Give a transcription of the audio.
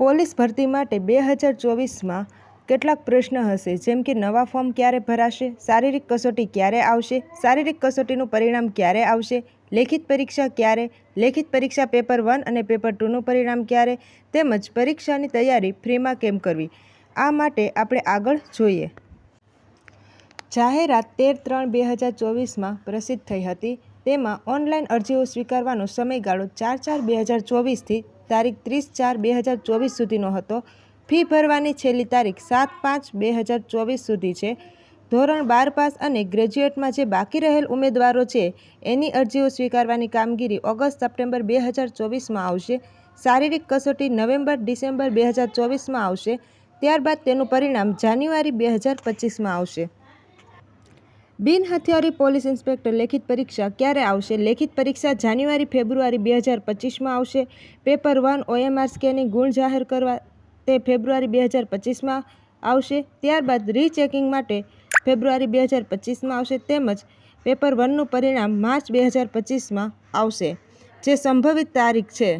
Police ભરતી માટે 2024માં કેટલાક પ્રશ્ન હશે, જેમ કે નવા ફોર્મ ક્યારે ભરાશે, શારીરિક કસોટી ક્યારે આવશે, શારીરિક કસોટીનું પરિણામ ક્યારે આવશે, લેખિત પરીક્ષા ક્યારે, લેખિત પરીક્ષા પેપર 1 અને પેપર 2નું પરિણામ ક્યારે, તેમજ પરીક્ષાની તૈયારી ફ્રીમાં કેમ કરવી, આ માટે આપણે આગળ જોઈએ. જાહેરાત 13/3/2024માં પ્રસિદ્ધ થઈ હતી. તેમાં ઓનલાઈન અરજીઓ સ્વીકારવાનો સમયગાળો 4/4/2024થી તારીખ 30/4/2024 સુધીનો હતો. ફી ભરવાની છેલ્લી તારીખ 7/5/2024 સુધી છે. ધોરણ 12 પાસ અને ગ્રેજ્યુએટમાં જે બાકી રહેલ ઉમેદવારો છે એની અરજીઓ સ્વીકારવાની કામગીરી ઓગસ્ટ-સપ્ટેમ્બર 2024માં આવશે. શારીરિક કસોટી નવેમ્બર-ડિસેમ્બર 2024માં આવશે. ત્યારબાદ તેનું પરિણામ જાન્યુઆરી 2025માં આવશે. બિનહથિયારી પોલીસ ઇન્સ્પેક્ટર લેખિત પરીક્ષા ક્યારે આવશે? લેખિત પરીક્ષા જાન્યુઆરી-ફેબ્રુઆરી 2025માં આવશે. પેપર 1 OMR સ્કેનિંગ ગુણ જાહેર કરવા તે ફેબ્રુઆરી 2025માં આવશે. ત્યારબાદ રીચેકિંગ માટે ફેબ્રુઆરી 2025માં આવશે. તેમજ પેપર 1નું પરિણામ માર્ચ 2025માં આવશે. જે સંભવિત તારીખ છે